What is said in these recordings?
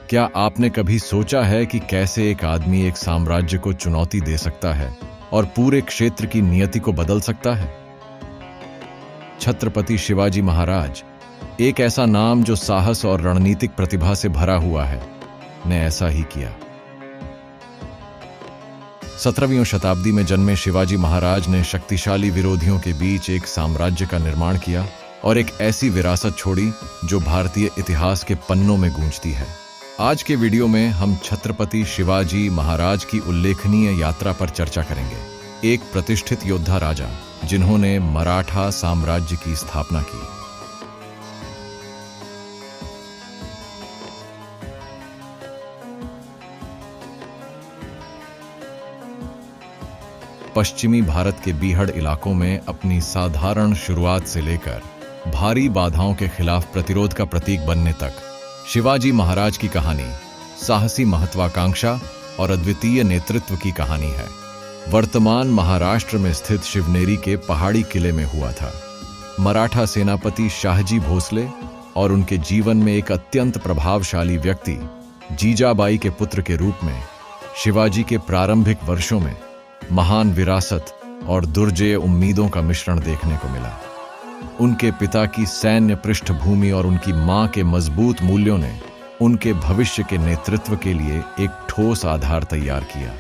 क्या आपने कभी सोचा है कि कैसे एक आदमी एक साम्राज्य को चुनौती दे सकता है और पूरे क्षेत्र की नियति को बदल सकता है? छत्रपति शिवाजी महाराज, एक ऐसा नाम जो साहस और रणनीतिक प्रतिभा से भरा हुआ है, ने ऐसा ही किया। 17वीं शताब्दी में जन्मे शिवाजी महाराज ने शक्तिशाली विरोधियों के बीच एक साम्राज्य का निर्माण किया और एक ऐसी विरासत छोड़ी जो भारतीय इतिहास के पन्नों में गूंजती है। आज के वीडियो में हम छत्रपति शिवाजी महाराज की उल्लेखनीय यात्रा पर चर्चा करेंगे। एक प्रतिष्ठित योद्धा राजा जिन्होंने मराठा साम्राज्य की स्थापना की। पश्चिमी भारत के बीहड़ इलाकों में अपनी साधारण शुरुआत से लेकर भारी बाधाओं के खिलाफ प्रतिरोध का प्रतीक बनने तक शिवाजी महाराज की कहानी साहसी महत्वाकांक्षा और अद्वितीय नेतृत्व की कहानी है। वर्तमान महाराष्ट्र में स्थित शिवनेरी के पहाड़ी किले में हुआ था। मराठा सेनापति शाहजी भोसले और उनके जीवन में एक अत्यंत प्रभावशाली व्यक्ति जीजाबाई के पुत्र के रूप में शिवाजी के प्रारंभिक वर्षों में महान विरासत और दुर्जेय उम्मीदों का मिश्रण देखने को मिला। उनके पिता की सैन्य पृष्ठभूमि और उनकी मां के मजबूत मूल्यों ने उनके भविष्य के नेतृत्व के लिए एक ठोस आधार तैयार किया।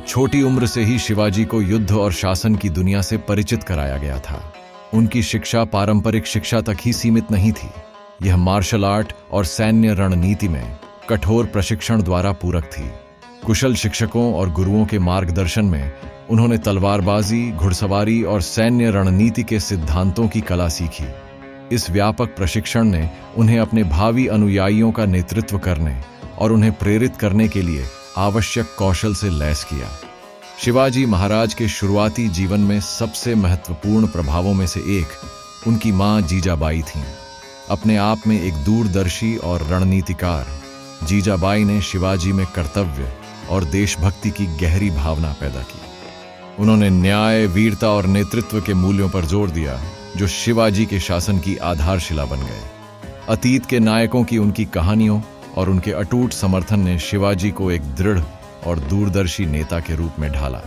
छोटी उम्र से ही शिवाजी को युद्ध और शासन की दुनिया से परिचित कराया गया था। उनकी शिक्षा पारंपरिक शिक्षा तक ही सीमित नहीं थी। यह मार्शल आर्ट और सैन्य रणनीति में कठोर प्रशिक्षण द्वारा पूरक थी। कुशल शिक्षकों और गुरुओं के मार्गदर्शन में उन्होंने तलवारबाजी, घुड़सवारी और सैन्य रणनीति के सिद्धांतों की कला सीखी। इस व्यापक प्रशिक्षण ने उन्हें अपने भावी अनुयायियों का नेतृत्व करने और उन्हें प्रेरित करने के लिए आवश्यक कौशल से लैस किया। शिवाजी महाराज के शुरुआती जीवन में सबसे महत्वपूर्ण प्रभावों में से एक उनकी मां जीजाबाई थीं। अपने आप में एक दूरदर्शी और रणनीतिकार, जीजाबाई ने शिवाजी में कर्तव्य और देशभक्ति की गहरी भावना पैदा की। उन्होंने न्याय, वीरता और नेतृत्व के मूल्यों पर जोर दिया जो शिवाजी के शासन की आधारशिला बन गए। अतीत के नायकों की उनकी कहानियों और उनके अटूट समर्थन ने शिवाजी को एक दृढ़ और दूरदर्शी नेता के रूप में ढाला।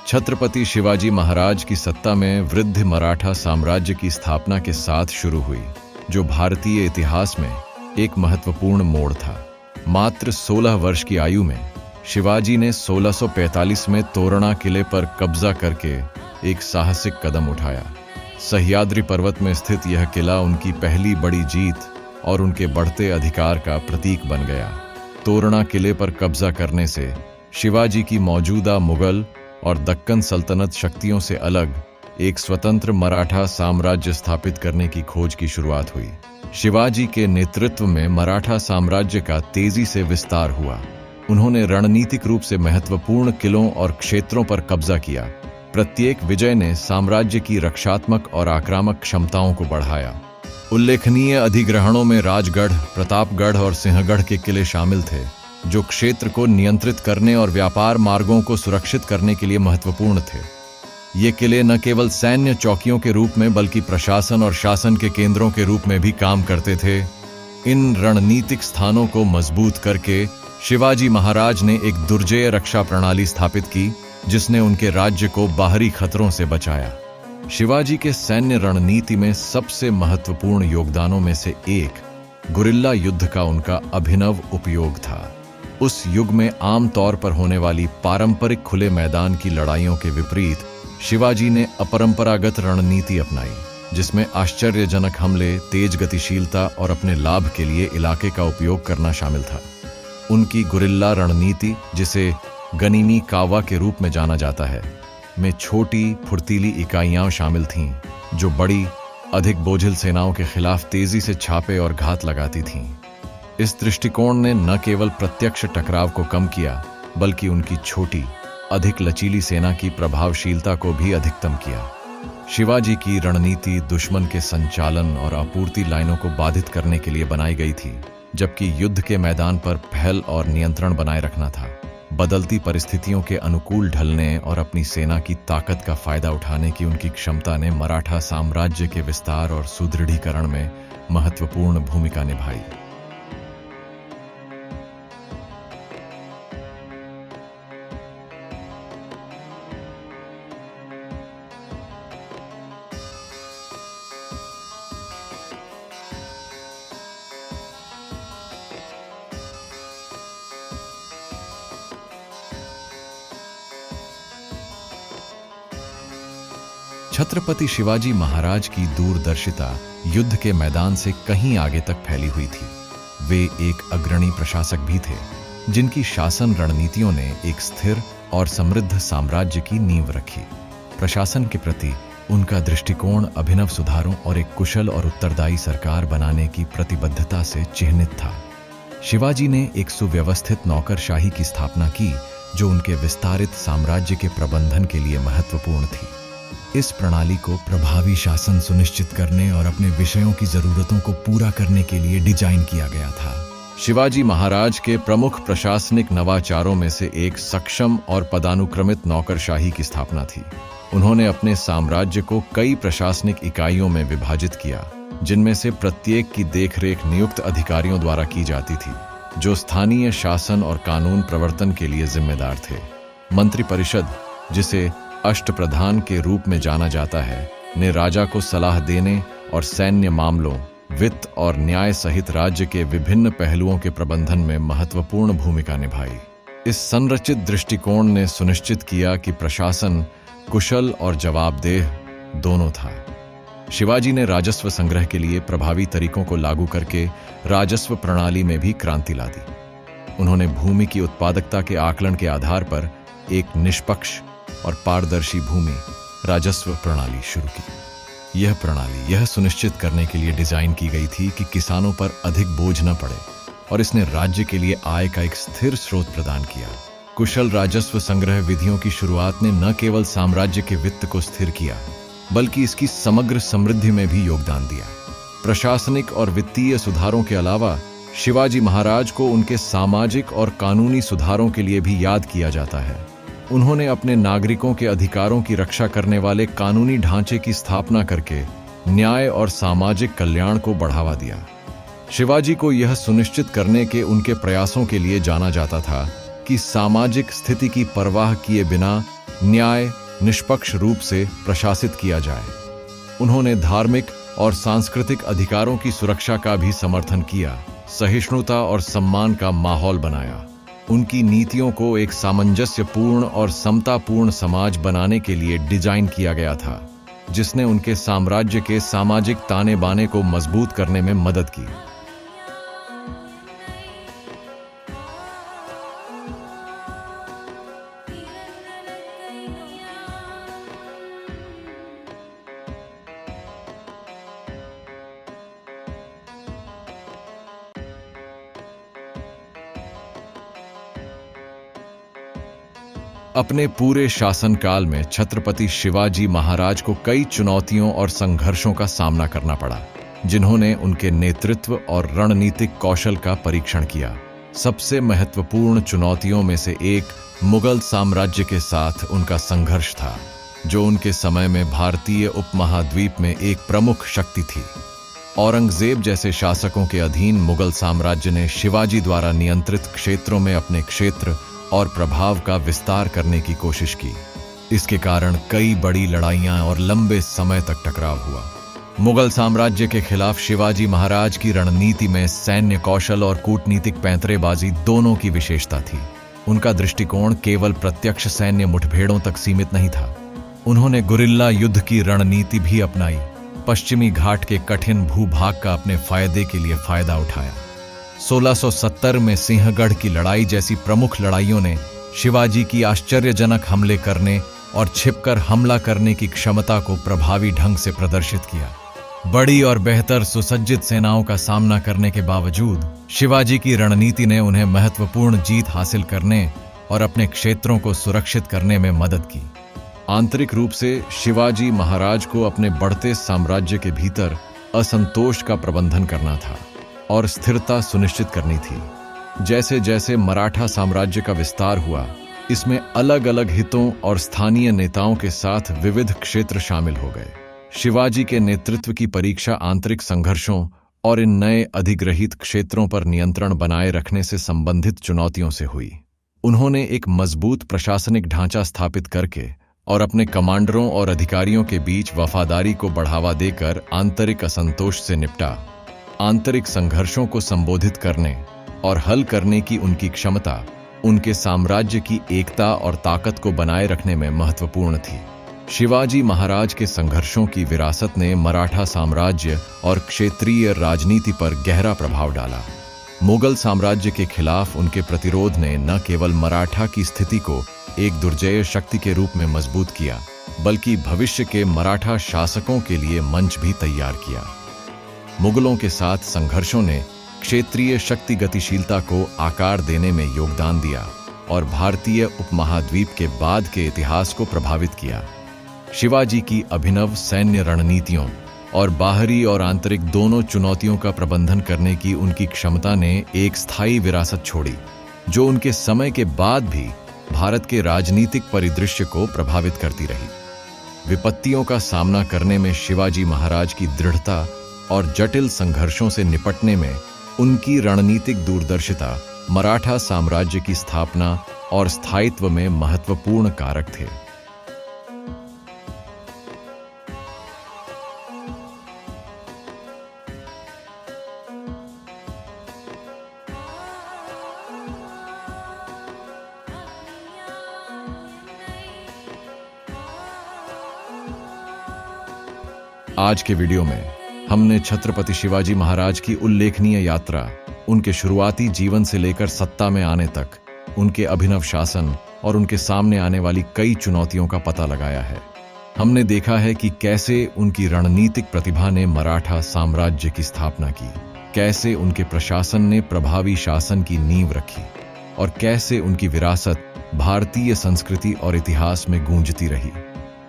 छत्रपति शिवाजी महाराज की सत्ता में वृद्ध मराठा साम्राज्य की स्थापना के साथ शुरू हुई, जो भारतीय इतिहास में एक महत्वपूर्ण मोड़ था। मात्र 16 वर्ष की आयु में शिवाजी ने 1645 में तोरणा किले पर कब्जा करके एक साहसिक कदम उठाया। सह्याद्री पर्वत में स्थित यह किला उनकी पहली बड़ी जीत और उनके बढ़ते अधिकार का प्रतीक बन गया। तोरणा किले पर कब्जा करने से शिवाजी की मौजूदा मुगल और दक्कन सल्तनत शक्तियों से अलग एक स्वतंत्र मराठा साम्राज्य स्थापित करने की खोज की शुरुआत हुई। शिवाजी के नेतृत्व में मराठा साम्राज्य का तेजी से विस्तार हुआ। उन्होंने रणनीतिक रूप से महत्वपूर्ण किलों और क्षेत्रों पर कब्जा किया। प्रत्येक विजय ने साम्राज्य की रक्षात्मक और आक्रामक क्षमताओं को बढ़ाया। उल्लेखनीय अधिग्रहणों में राजगढ़, प्रतापगढ़ और सिंहगढ़ के किले शामिल थे, जो क्षेत्र को नियंत्रित करने और व्यापार मार्गों को सुरक्षित करने के लिए महत्वपूर्ण थे। ये किले न केवल सैन्य चौकियों के रूप में बल्कि प्रशासन और शासन के केंद्रों के रूप में भी काम करते थे। इन रणनीतिक स्थानों को मजबूत करके शिवाजी महाराज ने एक दुर्जेय रक्षा प्रणाली स्थापित की, जिसने उनके राज्य को बाहरी खतरों से बचाया। शिवाजी के सैन्य रणनीति में सबसे महत्वपूर्ण योगदानों में से एक गुरिल्ला युद्ध का उनका अभिनव उपयोग था। उस युग में आम तौर पर होने वाली पारंपरिक खुले मैदान की लड़ाइयों के विपरीत शिवाजी ने अपरंपरागत रणनीति अपनाई, जिसमें आश्चर्यजनक हमले, तेज गतिशीलता और अपने लाभ के लिए इलाके का उपयोग करना शामिल था। उनकी गुरिल्ला रणनीति, जिसे गनीमी कावा के रूप में जाना जाता है, में छोटी फुर्तीली इकाइयां शामिल थीं, जो बड़ी, अधिक बोझिल सेनाओं के खिलाफ तेजी से छापे और घात लगाती थीं। इस दृष्टिकोण ने न केवल प्रत्यक्ष टकराव को कम किया, बल्कि उनकी छोटी, अधिक लचीली सेना की प्रभावशीलता को भी अधिकतम किया। शिवाजी की रणनीति दुश्मन के संचालन और आपूर्ति लाइनों को बाधित करने के लिए बनाई गई थी, जबकि युद्ध के मैदान पर पहल और नियंत्रण बनाए रखना था। बदलती परिस्थितियों के अनुकूल ढलने और अपनी सेना की ताकत का फायदा उठाने की उनकी क्षमता ने मराठा साम्राज्य के विस्तार और सुदृढ़ीकरण में महत्वपूर्ण भूमिका निभाई। छत्रपति शिवाजी महाराज की दूरदर्शिता युद्ध के मैदान से कहीं आगे तक फैली हुई थी। वे एक अग्रणी प्रशासक भी थे, जिनकी शासन रणनीतियों ने एक स्थिर और समृद्ध साम्राज्य की नींव रखी। प्रशासन के प्रति उनका दृष्टिकोण अभिनव सुधारों और एक कुशल और उत्तरदायी सरकार बनाने की प्रतिबद्धता से चिह्नित था। शिवाजी ने एक सुव्यवस्थित नौकरशाही की स्थापना की, जो उनके विस्तारित साम्राज्य के प्रबंधन के लिए महत्वपूर्ण थी। इस प्रणाली को प्रभावी शासन सुनिश्चित करने और अपने विषयों की जरूरतों को पूरा करने के लिए डिजाइन किया गया था। शिवाजी महाराज के प्रमुख प्रशासनिक नवाचारों में से एक सक्षम और पदानुक्रमित नौकरशाही की स्थापना थी। उन्होंने अपने साम्राज्य को कई प्रशासनिक इकाइयों में विभाजित किया, जिनमें से प्रत्येक की देखरेख नियुक्त अधिकारियों द्वारा की जाती थी, जो स्थानीय शासन और कानून प्रवर्तन के लिए जिम्मेदार थे। मंत्रिपरिषद, जिसे अष्टप्रधान के रूप में जाना जाता है, ने राजा को सलाह देने और सैन्य मामलों, वित्त और न्याय सहित राज्य के विभिन्न पहलुओं के प्रबंधन में महत्वपूर्ण भूमिका निभाई। इस संरचित दृष्टिकोण ने सुनिश्चित किया कि प्रशासन कुशल और जवाबदेह दोनों था। शिवाजी ने राजस्व संग्रह के लिए प्रभावी तरीकों को लागू करके राजस्व प्रणाली में भी क्रांति ला दी। उन्होंने भूमि की उत्पादकता के आकलन के आधार पर एक निष्पक्ष और पारदर्शी भूमि राजस्व प्रणाली शुरू की। यह प्रणाली यह सुनिश्चित करने के लिए डिजाइन की गई थी कि किसानों पर अधिक बोझ न पड़े, और इसने राज्य के लिए आय का एक स्थिर स्रोत प्रदान किया। कुशल राजस्व संग्रह विधियों की शुरुआत ने न केवल साम्राज्य के वित्त को स्थिर किया, बल्कि इसकी समग्र समृद्धि में भी योगदान दिया। प्रशासनिक और वित्तीय सुधारों के अलावा शिवाजी महाराज को उनके सामाजिक और कानूनी सुधारों के लिए भी याद किया जाता है। उन्होंने अपने नागरिकों के अधिकारों की रक्षा करने वाले कानूनी ढांचे की स्थापना करके न्याय और सामाजिक कल्याण को बढ़ावा दिया। शिवाजी को यह सुनिश्चित करने के उनके प्रयासों के लिए जाना जाता था कि सामाजिक स्थिति की परवाह किए बिना न्याय निष्पक्ष रूप से प्रशासित किया जाए। उन्होंने धार्मिक और सांस्कृतिक अधिकारों की सुरक्षा का भी समर्थन किया, सहिष्णुता और सम्मान का माहौल बनाया। उनकी नीतियों को एक सामंजस्यपूर्ण और समतापूर्ण समाज बनाने के लिए डिजाइन किया गया था, जिसने उनके साम्राज्य के सामाजिक ताने बाने को मजबूत करने में मदद की। अपने पूरे शासनकाल में छत्रपति शिवाजी महाराज को कई चुनौतियों और संघर्षों का सामना करना पड़ा, जिन्होंने उनके नेतृत्व और रणनीतिक कौशल का परीक्षण किया। सबसे महत्वपूर्ण चुनौतियों में से एक मुगल साम्राज्य के साथ उनका संघर्ष था, जो उनके समय में भारतीय उपमहाद्वीप में एक प्रमुख शक्ति थी। औरंगजेब जैसे शासकों के अधीन मुगल साम्राज्य ने शिवाजी द्वारा नियंत्रित क्षेत्रों में अपने क्षेत्र और प्रभाव का विस्तार करने की कोशिश की। इसके कारण कई बड़ी लड़ाइयां और लंबे समय तक टकराव हुआ। मुगल साम्राज्य के खिलाफ शिवाजी महाराज की रणनीति में सैन्य कौशल और कूटनीतिक पैंतरेबाजी दोनों की विशेषता थी। उनका दृष्टिकोण केवल प्रत्यक्ष सैन्य मुठभेड़ों तक सीमित नहीं था। उन्होंने गुरिल्ला युद्ध की रणनीति भी अपनाई, पश्चिमी घाट के कठिन भूभाग का अपने फायदे के लिए फायदा उठाया। 1670 में सिंहगढ़ की लड़ाई जैसी प्रमुख लड़ाइयों ने शिवाजी की आश्चर्यजनक हमले करने और छिपकर हमला करने की क्षमता को प्रभावी ढंग से प्रदर्शित किया। बड़ी और बेहतर सुसज्जित सेनाओं का सामना करने के बावजूद शिवाजी की रणनीति ने उन्हें महत्वपूर्ण जीत हासिल करने और अपने क्षेत्रों को सुरक्षित करने में मदद की। आंतरिक रूप से शिवाजी महाराज को अपने बढ़ते साम्राज्य के भीतर असंतोष का प्रबंधन करना था और स्थिरता सुनिश्चित करनी थी। जैसे जैसे मराठा साम्राज्य का विस्तार हुआ, इसमें अलग अलग हितों और स्थानीय नेताओं के साथ विविध क्षेत्र शामिल हो गए। शिवाजी के नेतृत्व की परीक्षा आंतरिक संघर्षों और इन नए अधिग्रहित क्षेत्रों पर नियंत्रण बनाए रखने से संबंधित चुनौतियों से हुई। उन्होंने एक मजबूत प्रशासनिक ढांचा स्थापित करके और अपने कमांडरों और अधिकारियों के बीच वफादारी को बढ़ावा देकर आंतरिक असंतोष से निपटा। आंतरिक संघर्षों को संबोधित करने और हल करने की उनकी क्षमता उनके साम्राज्य की एकता और ताकत को बनाए रखने में महत्वपूर्ण थी। शिवाजी महाराज के संघर्षों की विरासत ने मराठा साम्राज्य और क्षेत्रीय राजनीति पर गहरा प्रभाव डाला। मुगल साम्राज्य के खिलाफ उनके प्रतिरोध ने न केवल मराठा की स्थिति को एक दुर्जय शक्ति के रूप में मजबूत किया, बल्कि भविष्य के मराठा शासकों के लिए मंच भी तैयार किया। मुगलों के साथ संघर्षों ने क्षेत्रीय शक्ति गतिशीलता को आकार देने में योगदान दिया और भारतीय उपमहाद्वीप के बाद के इतिहास को प्रभावित किया। शिवाजी की अभिनव सैन्य रणनीतियों और बाहरी और आंतरिक दोनों चुनौतियों का प्रबंधन करने की उनकी क्षमता ने एक स्थायी विरासत छोड़ी, जो उनके समय के बाद भी भारत के राजनीतिक परिदृश्य को प्रभावित करती रही। विपत्तियों का सामना करने में शिवाजी महाराज की दृढ़ता और जटिल संघर्षों से निपटने में उनकी रणनीतिक दूरदर्शिता मराठा साम्राज्य की स्थापना और स्थायित्व में महत्वपूर्ण कारक थे। आज के वीडियो में हमने छत्रपति शिवाजी महाराज की उल्लेखनीय यात्रा, उनके शुरुआती जीवन से लेकर सत्ता में आने तक, उनके अभिनव शासन और उनके सामने आने वाली कई चुनौतियों का पता लगाया है। हमने देखा है कि कैसे उनकी रणनीतिक प्रतिभा ने मराठा साम्राज्य की स्थापना की, कैसे उनके प्रशासन ने प्रभावी शासन की नींव रखी और कैसे उनकी विरासत भारतीय संस्कृति और इतिहास में गूंजती रही।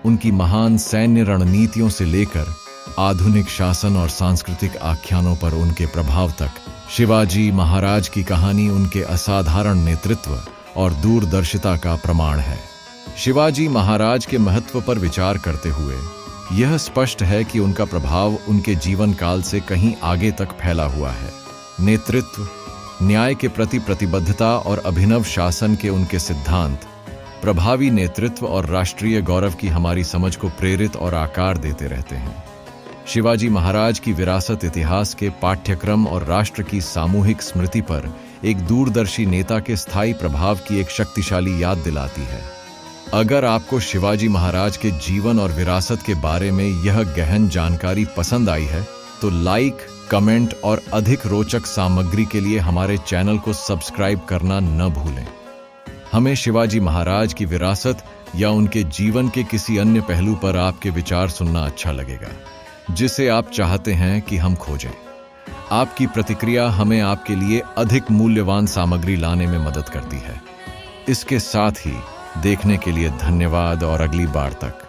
उनकी महान सैन्य रणनीतियों से लेकर आधुनिक शासन और सांस्कृतिक आख्यानों पर उनके प्रभाव तक, शिवाजी महाराज की कहानी उनके असाधारण नेतृत्व और दूरदर्शिता का प्रमाण है। शिवाजी महाराज के महत्व पर विचार करते हुए यह स्पष्ट है कि उनका प्रभाव उनके जीवन काल से कहीं आगे तक फैला हुआ है। नेतृत्व, न्याय के प्रति प्रतिबद्धता और अभिनव शासन के उनके सिद्धांत प्रभावी नेतृत्व और राष्ट्रीय गौरव की हमारी समझ को प्रेरित और आकार देते रहते हैं। शिवाजी महाराज की विरासत इतिहास के पाठ्यक्रम और राष्ट्र की सामूहिक स्मृति पर एक दूरदर्शी नेता के स्थायी प्रभाव की एक शक्तिशाली याद दिलाती है। अगर आपको शिवाजी महाराज के जीवन और विरासत के बारे में यह गहन जानकारी पसंद आई है, तो लाइक, कमेंट और अधिक रोचक सामग्री के लिए हमारे चैनल को सब्सक्राइब करना न भूलें। हमें शिवाजी महाराज की विरासत या उनके जीवन के किसी अन्य पहलू पर आपके विचार सुनना अच्छा लगेगा, जिसे आप चाहते हैं कि हम खोजें। आपकी प्रतिक्रिया हमें आपके लिए अधिक मूल्यवान सामग्री लाने में मदद करती है। इसके साथ ही देखने के लिए धन्यवाद और अगली बार तक।